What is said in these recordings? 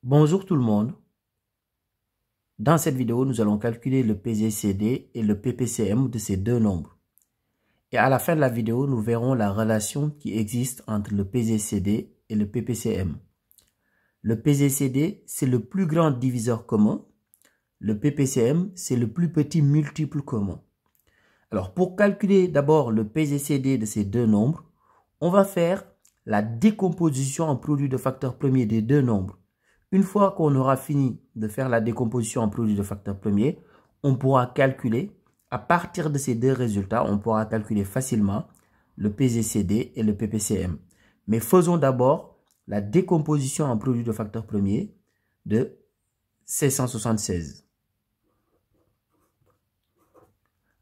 Bonjour tout le monde. Dans cette vidéo, nous allons calculer le PGCD et le PPCM de ces deux nombres. Et à la fin de la vidéo, nous verrons la relation qui existe entre le PGCD et le PPCM. Le PGCD, c'est le plus grand diviseur commun. Le PPCM, c'est le plus petit multiple commun. Alors, pour calculer d'abord le PGCD de ces deux nombres, on va faire la décomposition en produit de facteurs premiers des deux nombres. Une fois qu'on aura fini de faire la décomposition en produit de facteurs premiers, on pourra calculer, à partir de ces deux résultats, on pourra calculer facilement le PGCD et le PPCM. Mais faisons d'abord la décomposition en produit de facteurs premiers de 1676.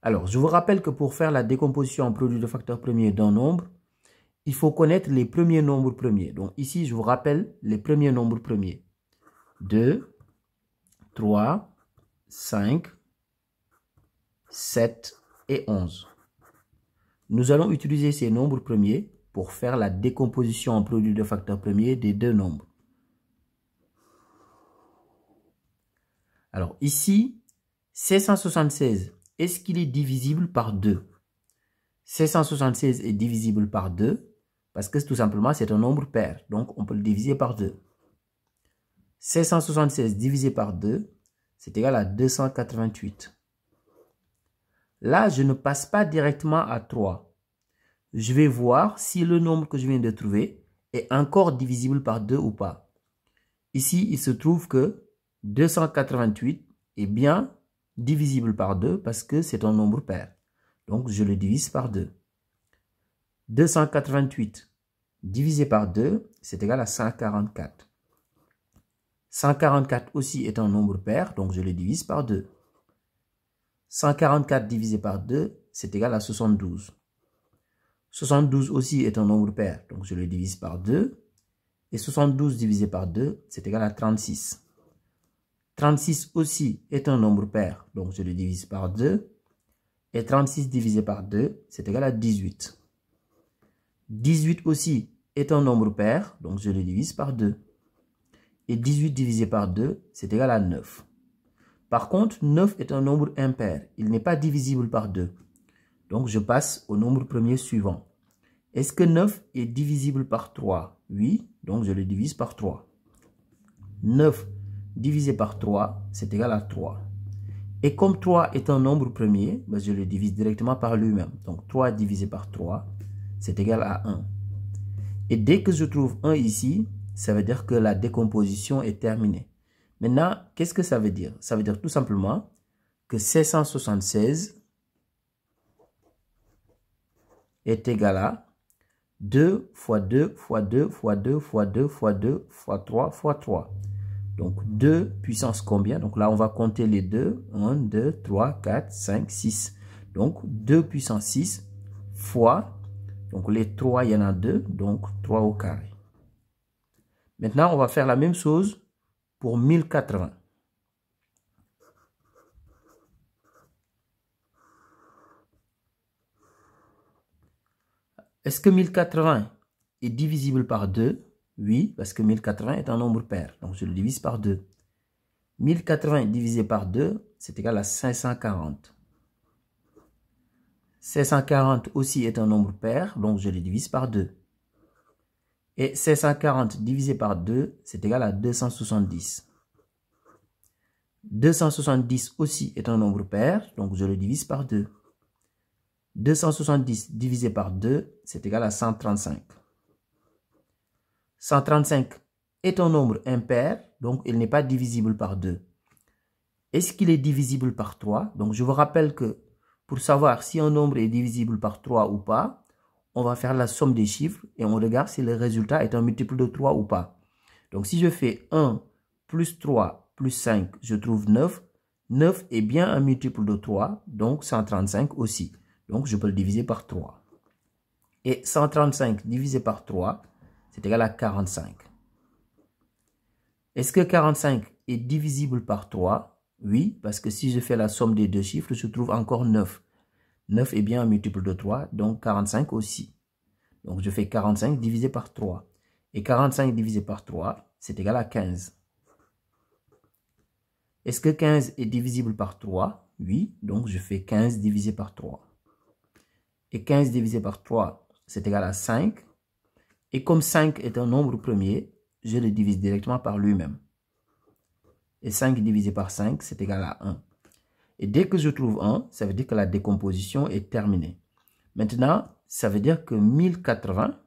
Alors, je vous rappelle que pour faire la décomposition en produit de facteurs premiers d'un nombre, il faut connaître les premiers nombres premiers. Donc ici, je vous rappelle les premiers nombres premiers. 2, 3, 5, 7 et 11. Nous allons utiliser ces nombres premiers pour faire la décomposition en produit de facteurs premiers des deux nombres. Alors ici, 1676, est-ce qu'il est divisible par 2? 1676 est divisible par 2 parce que tout simplement c'est un nombre pair. Donc on peut le diviser par 2. 1676 divisé par 2, c'est égal à 288. Là, je ne passe pas directement à 3. Je vais voir si le nombre que je viens de trouver est encore divisible par 2 ou pas. Ici, il se trouve que 288 est bien divisible par 2 parce que c'est un nombre pair. Donc, je le divise par 2. 288 divisé par 2, c'est égal à 144. 144 aussi est un nombre pair, donc je le divise par 2. 144 divisé par 2, c'est égal à 72. 72 aussi est un nombre pair, donc je le divise par 2. Et 72 divisé par 2, c'est égal à 36. 36 aussi est un nombre pair, donc je le divise par 2. Et 36 divisé par 2, c'est égal à 18. 18 aussi est un nombre pair, donc je le divise par 2. Et 18 divisé par 2, c'est égal à 9. Par contre, 9 est un nombre impair. Il n'est pas divisible par 2. Donc, je passe au nombre premier suivant. Est-ce que 9 est divisible par 3? Oui, donc je le divise par 3. 9 divisé par 3, c'est égal à 3. Et comme 3 est un nombre premier, ben je le divise directement par lui-même. Donc, 3 divisé par 3, c'est égal à 1. Et dès que je trouve 1 ici, ça veut dire que la décomposition est terminée. Maintenant, qu'est-ce que ça veut dire? Ça veut dire tout simplement que 1676 est égal à 2 fois 2 fois 2 fois 2 fois 2 fois 2 fois 3 fois 3. Donc 2 puissance combien? Donc là, on va compter les 2. 1, 2, 3, 4, 5, 6. Donc 2 puissance 6 fois, donc les 3, il y en a 2, donc 3 au carré. Maintenant, on va faire la même chose pour 1080. Est-ce que 1080 est divisible par 2? Oui, parce que 1080 est un nombre pair. Donc, je le divise par 2. 1080 divisé par 2, c'est égal à 540. 540 aussi est un nombre pair, donc je le divise par 2. Et 540 divisé par 2, c'est égal à 270. 270 aussi est un nombre pair, donc je le divise par 2. 270 divisé par 2, c'est égal à 135. 135 est un nombre impair, donc il n'est pas divisible par 2. Est-ce qu'il est divisible par 3? Donc je vous rappelle que pour savoir si un nombre est divisible par 3 ou pas, on va faire la somme des chiffres et on regarde si le résultat est un multiple de 3 ou pas. Donc si je fais 1 plus 3 plus 5, je trouve 9. 9 est bien un multiple de 3, donc 135 aussi. Donc je peux le diviser par 3. Et 135 divisé par 3, c'est égal à 45. Est-ce que 45 est divisible par 3? Oui, parce que si je fais la somme des deux chiffres, je trouve encore 9. 9 est bien un multiple de 3, donc 45 aussi. Donc je fais 45 divisé par 3. Et 45 divisé par 3, c'est égal à 15. Est-ce que 15 est divisible par 3? Oui, donc je fais 15 divisé par 3. Et 15 divisé par 3, c'est égal à 5. Et comme 5 est un nombre premier, je le divise directement par lui-même. Et 5 divisé par 5, c'est égal à 1. Et dès que je trouve 1, ça veut dire que la décomposition est terminée. Maintenant, ça veut dire que 1080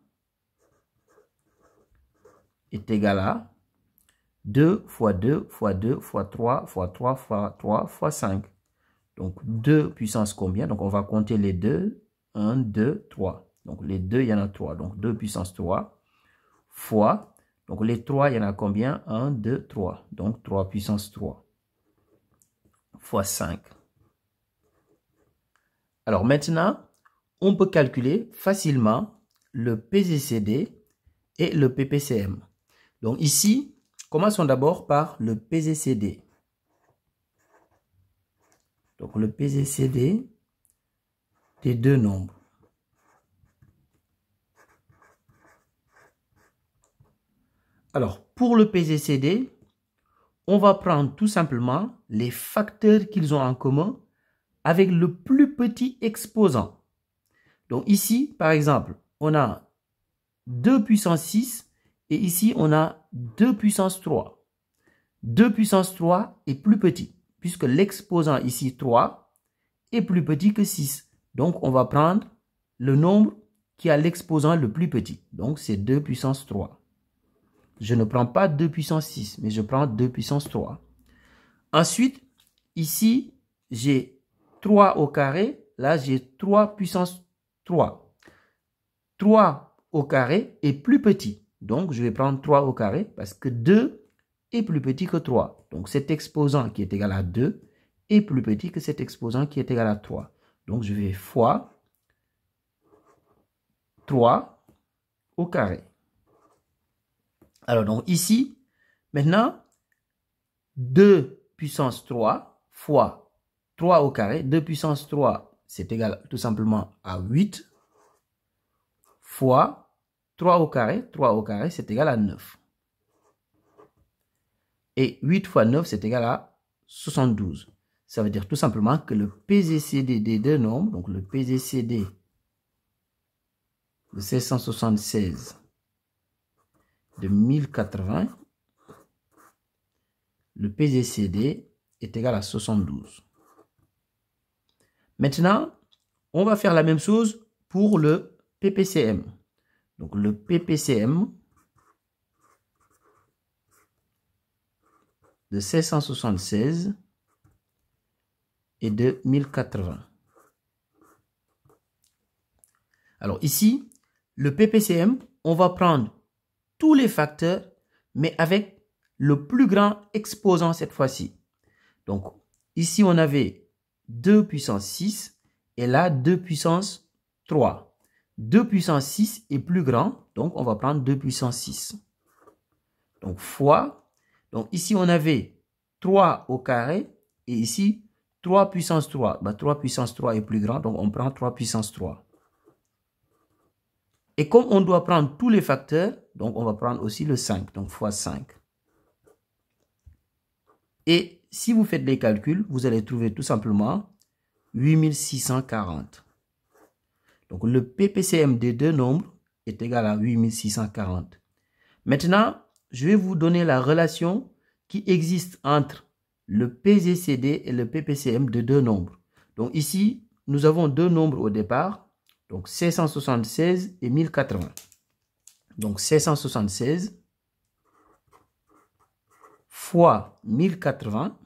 est égal à 2 fois 2 fois 2 fois 3 fois 3 fois 3 fois 5. Donc 2 puissance combien? Donc on va compter les 2. 1, 2, 3. Donc les 2, il y en a 3. Donc 2 puissance 3 fois. Donc les 3, il y en a combien? 1, 2, 3. Donc 3 puissance 3 fois 5. Alors maintenant, on peut calculer facilement le PGCD et le PPCM. Donc ici, commençons d'abord par le PGCD. Donc le PGCD des deux nombres. Alors, pour le PGCD, on va prendre tout simplement les facteurs qu'ils ont en commun avec le plus petit exposant. Donc ici, par exemple, on a 2 puissance 6 et ici, on a 2 puissance 3. 2 puissance 3 est plus petit puisque l'exposant ici 3 est plus petit que 6. Donc, on va prendre le nombre qui a l'exposant le plus petit. Donc, c'est 2 puissance 3. Je ne prends pas 2 puissance 6, mais je prends 2 puissance 3. Ensuite, ici, j'ai 3 au carré. Là, j'ai 3 puissance 3. 3 au carré est plus petit. Donc, je vais prendre 3 au carré parce que 2 est plus petit que 3. Donc, cet exposant qui est égal à 2 est plus petit que cet exposant qui est égal à 3. Donc, je vais fois 3 au carré. Alors, donc ici, maintenant, 2 puissance 3 fois 3 au carré. 2 puissance 3, c'est égal tout simplement à 8 fois 3 au carré. 3 au carré, c'est égal à 9. Et 8 fois 9, c'est égal à 72. Ça veut dire tout simplement que le PGCD des deux nombres, donc le PGCD de 776 de 1080, le PGCD est égal à 72. Maintenant, on va faire la même chose pour le PPCM. Donc le PPCM de 776 et de 1080. Alors ici, le PPCM, on va prendre tous les facteurs, mais avec le plus grand exposant cette fois-ci. Donc, ici, on avait 2 puissance 6 et là, 2 puissance 3. 2 puissance 6 est plus grand, donc on va prendre 2 puissance 6. Donc, fois. Donc, ici, on avait 3 au carré et ici, 3 puissance 3. 3 puissance 3 est plus grand, donc on prend 3 puissance 3. Et comme on doit prendre tous les facteurs, donc on va prendre aussi le 5, donc fois 5. Et si vous faites les calculs, vous allez trouver tout simplement 8640. Donc le PPCM des deux nombres est égal à 8640. Maintenant, je vais vous donner la relation qui existe entre le PGCD et le PPCM de deux nombres. Donc ici, nous avons deux nombres au départ. Donc 776 et 1080. Donc 776 fois 1080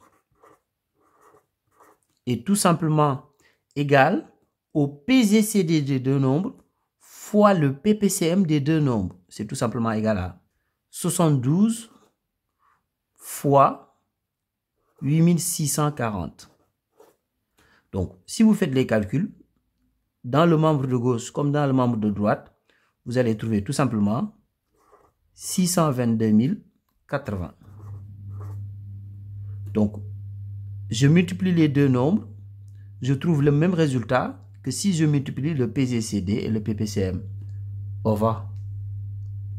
est tout simplement égal au PGCD des deux nombres fois le PPCM des deux nombres. C'est tout simplement égal à 72 fois 8640. Donc, si vous faites les calculs, dans le membre de gauche comme dans le membre de droite, vous allez trouver tout simplement 622 080. Donc, je multiplie les deux nombres, je trouve le même résultat que si je multiplie le PGCD et le PPCM. Au revoir.